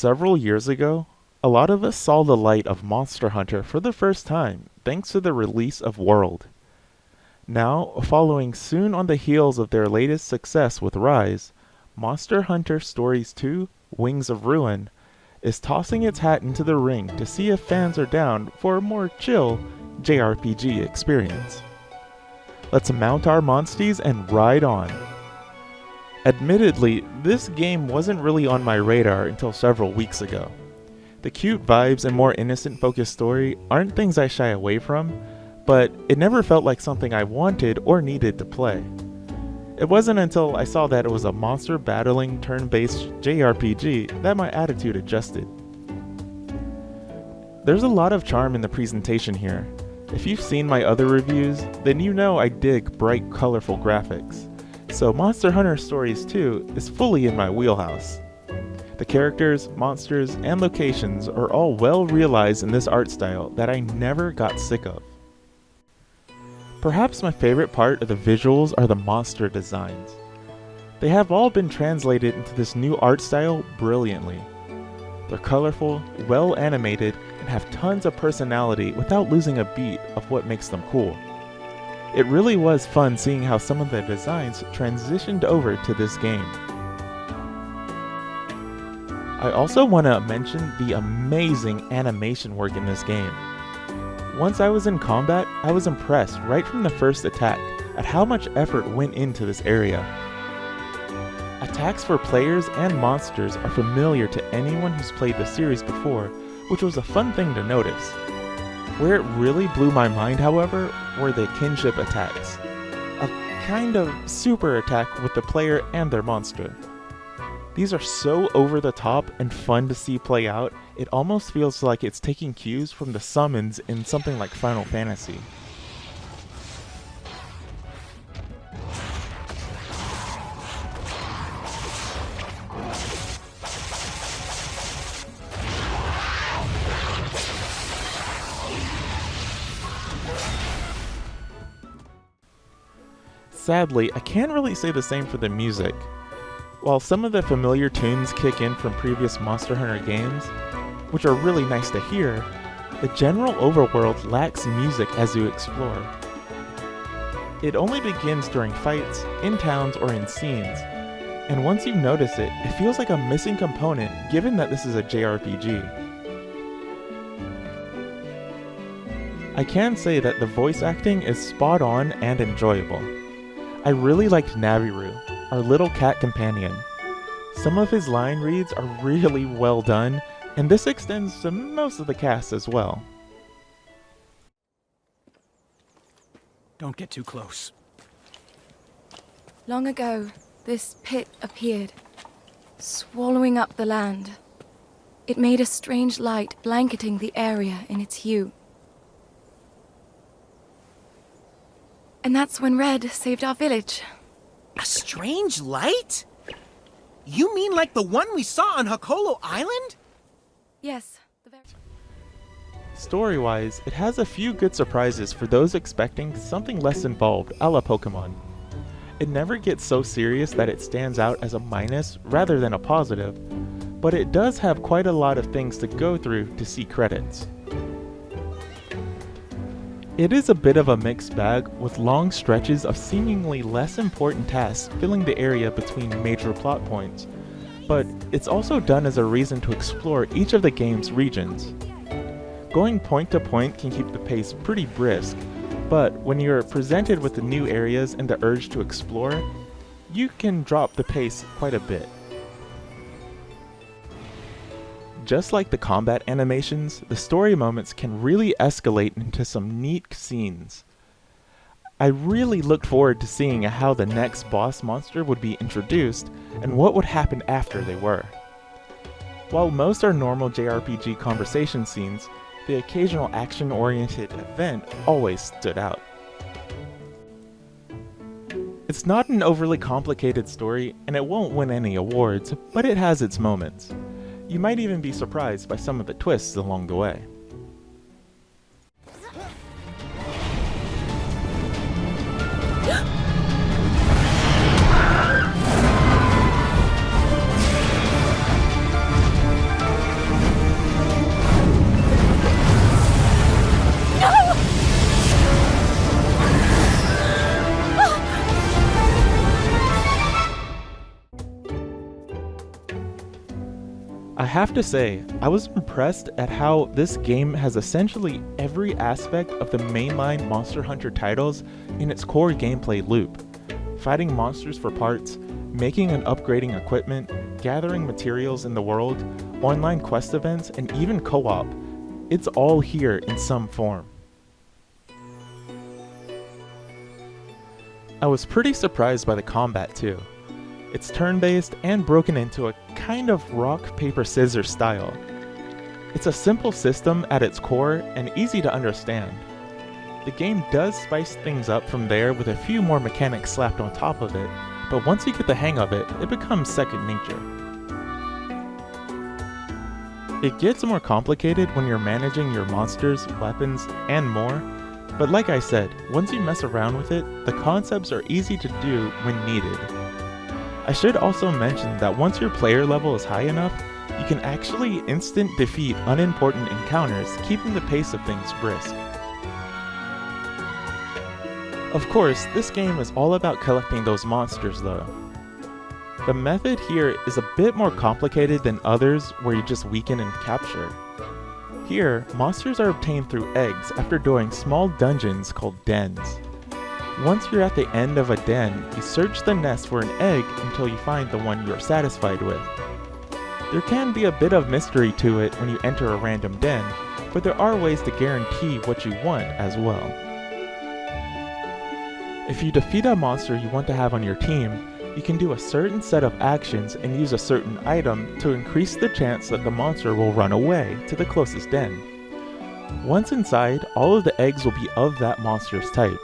Several years ago, a lot of us saw the light of Monster Hunter for the first time thanks to the release of World. Now, following soon on the heels of their latest success with Rise, Monster Hunter Stories 2: Wings of Ruin is tossing its hat into the ring to see if fans are down for a more chill JRPG experience. Let's mount our monsties and ride on. Admittedly, this game wasn't really on my radar until several weeks ago. The cute vibes and more innocent-focused story aren't things I shy away from, but it never felt like something I wanted or needed to play. It wasn't until I saw that it was a monster battling turn-based JRPG that my attitude adjusted. There's a lot of charm in the presentation here. If you've seen my other reviews, then you know I dig bright, colorful graphics. So Monster Hunter Stories 2 is fully in my wheelhouse. The characters, monsters, and locations are all well realized in this art style that I never got sick of. Perhaps my favorite part of the visuals are the monster designs. They have all been translated into this new art style brilliantly. They're colorful, well animated, and have tons of personality without losing a beat of what makes them cool. It really was fun seeing how some of the designs transitioned over to this game. I also want to mention the amazing animation work in this game. Once I was in combat, I was impressed right from the first attack at how much effort went into this area. Attacks for players and monsters are familiar to anyone who's played the series before, which was a fun thing to notice. Where it really blew my mind, however, were the kinship attacks. A kind of super attack with the player and their monster. These are so over the top and fun to see play out, it almost feels like it's taking cues from the summons in something like Final Fantasy. Sadly, I can't really say the same for the music. While some of the familiar tunes kick in from previous Monster Hunter games, which are really nice to hear, the general overworld lacks music as you explore. It only begins during fights, in towns, or in scenes, and once you notice it, it feels like a missing component given that this is a JRPG. I can say that the voice acting is spot on and enjoyable. I really liked Naviru, our little cat companion. Some of his line reads are really well done, and this extends to most of the cast as well. Don't get too close. Long ago, this pit appeared, swallowing up the land. It made a strange light blanketing the area in its hue. And that's when Red saved our village. A strange light? You mean like the one we saw on Hakolo Island? Yes, Story-wise, it has a few good surprises for those expecting something less involved, a la Pokemon. It never gets so serious that it stands out as a minus rather than a positive, but it does have quite a lot of things to go through to see credits. It is a bit of a mixed bag, with long stretches of seemingly less important tasks filling the area between major plot points, but it's also done as a reason to explore each of the game's regions. Going point to point can keep the pace pretty brisk, but when you're presented with the new areas and the urge to explore, you can drop the pace quite a bit. Just like the combat animations, the story moments can really escalate into some neat scenes. I really looked forward to seeing how the next boss monster would be introduced and what would happen after they were. While most are normal JRPG conversation scenes, the occasional action-oriented event always stood out. It's not an overly complicated story, and it won't win any awards, but it has its moments. You might even be surprised by some of the twists along the way. have to say, I was impressed at how this game has essentially every aspect of the mainline Monster Hunter titles in its core gameplay loop. Fighting monsters for parts, making and upgrading equipment, gathering materials in the world, online quest events, and even co-op. It's all here in some form. I was pretty surprised by the combat too. It's turn-based and broken into a kind of rock, paper, scissors style. It's a simple system at its core and easy to understand. The game does spice things up from there with a few more mechanics slapped on top of it, but once you get the hang of it, it becomes second nature. It gets more complicated when you're managing your monsters, weapons, and more, but like I said, once you mess around with it, the concepts are easy to do when needed. I should also mention that once your player level is high enough, you can actually instant defeat unimportant encounters, keeping the pace of things brisk. Of course, this game is all about collecting those monsters though. The method here is a bit more complicated than others where you just weaken and capture. Here, monsters are obtained through eggs after doing small dungeons called dens. Once you're at the end of a den, you search the nest for an egg until you find the one you are satisfied with. There can be a bit of mystery to it when you enter a random den, but there are ways to guarantee what you want as well. If you defeat a monster you want to have on your team, you can do a certain set of actions and use a certain item to increase the chance that the monster will run away to the closest den. Once inside, all of the eggs will be of that monster's type.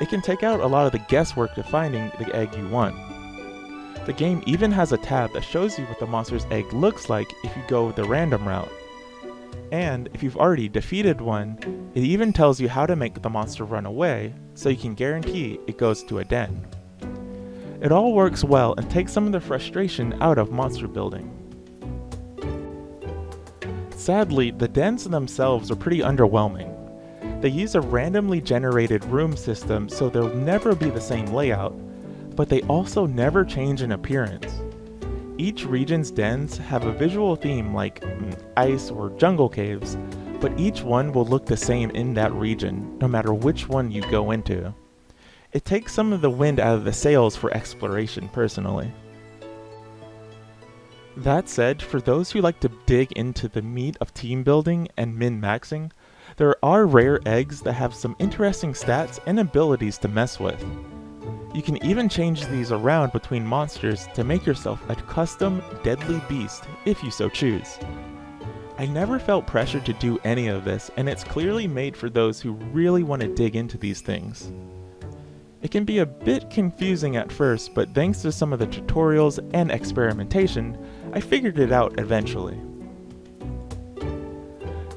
It can take out a lot of the guesswork to finding the egg you want. The game even has a tab that shows you what the monster's egg looks like if you go the random route. And if you've already defeated one, it even tells you how to make the monster run away, so you can guarantee it goes to a den. It all works well and takes some of the frustration out of monster building. Sadly, the dens themselves are pretty underwhelming. They use a randomly generated room system, so they'll never be the same layout, but they also never change in appearance. Each region's dens have a visual theme like ice or jungle caves, but each one will look the same in that region, no matter which one you go into. It takes some of the wind out of the sails for exploration, personally. That said, for those who like to dig into the meat of team building and min-maxing, there are rare eggs that have some interesting stats and abilities to mess with. You can even change these around between monsters to make yourself a custom deadly beast if you so choose. I never felt pressured to do any of this, and it's clearly made for those who really want to dig into these things. It can be a bit confusing at first, but thanks to some of the tutorials and experimentation, I figured it out eventually.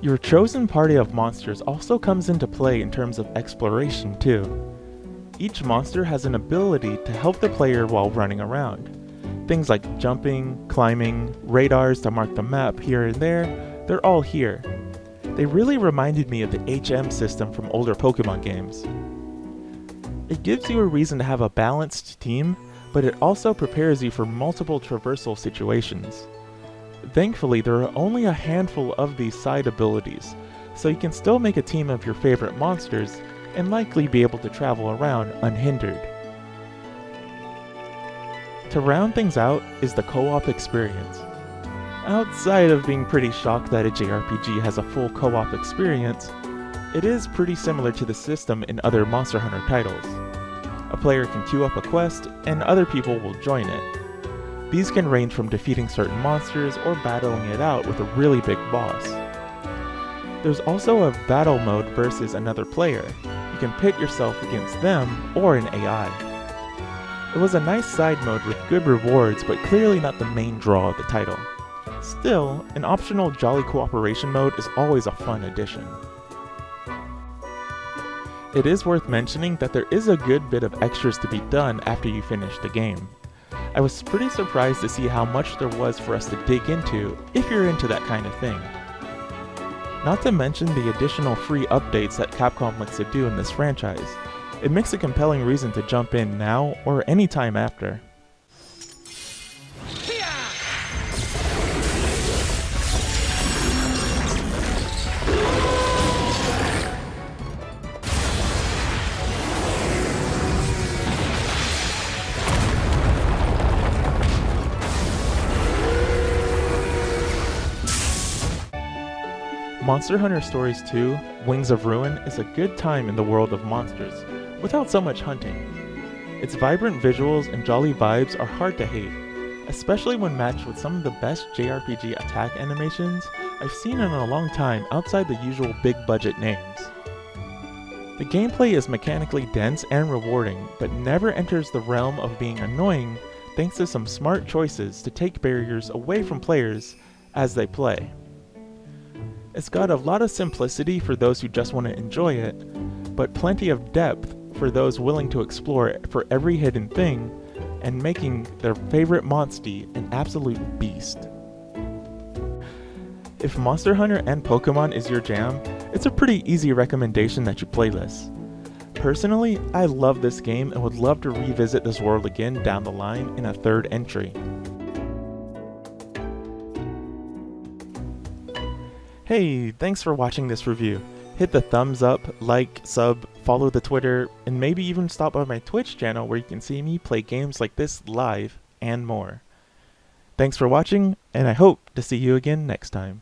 Your chosen party of monsters also comes into play in terms of exploration too. Each monster has an ability to help the player while running around. Things like jumping, climbing, radars to mark the map here and there, they're all here. They really reminded me of the HM system from older Pokemon games. It gives you a reason to have a balanced team, but it also prepares you for multiple traversal situations. Thankfully, there are only a handful of these side abilities, so you can still make a team of your favorite monsters and likely be able to travel around unhindered. To round things out is the co-op experience. Outside of being pretty shocked that a JRPG has a full co-op experience, it is pretty similar to the system in other Monster Hunter titles. A player can queue up a quest, and other people will join it. These can range from defeating certain monsters or battling it out with a really big boss. There's also a battle mode versus another player. You can pit yourself against them or an AI. It was a nice side mode with good rewards, but clearly not the main draw of the title. Still, an optional jolly cooperation mode is always a fun addition. It is worth mentioning that there is a good bit of extras to be done after you finish the game. I was pretty surprised to see how much there was for us to dig into if you're into that kind of thing. Not to mention the additional free updates that Capcom likes to do in this franchise. It makes a compelling reason to jump in now or any time after. Monster Hunter Stories 2: Wings of Ruin is a good time in the world of monsters, without so much hunting. Its vibrant visuals and jolly vibes are hard to hate, especially when matched with some of the best JRPG attack animations I've seen in a long time outside the usual big budget names. The gameplay is mechanically dense and rewarding, but never enters the realm of being annoying thanks to some smart choices to take barriers away from players as they play. It's got a lot of simplicity for those who just want to enjoy it, but plenty of depth for those willing to explore for every hidden thing and making their favorite monstie an absolute beast. If Monster Hunter and Pokemon is your jam, it's a pretty easy recommendation that you play this. Personally, I love this game and would love to revisit this world again down the line in a third entry. Hey, thanks for watching this review. Hit the thumbs up, like, sub, follow the Twitter, and maybe even stop by my Twitch channel where you can see me play games like this live and more. Thanks for watching, and I hope to see you again next time.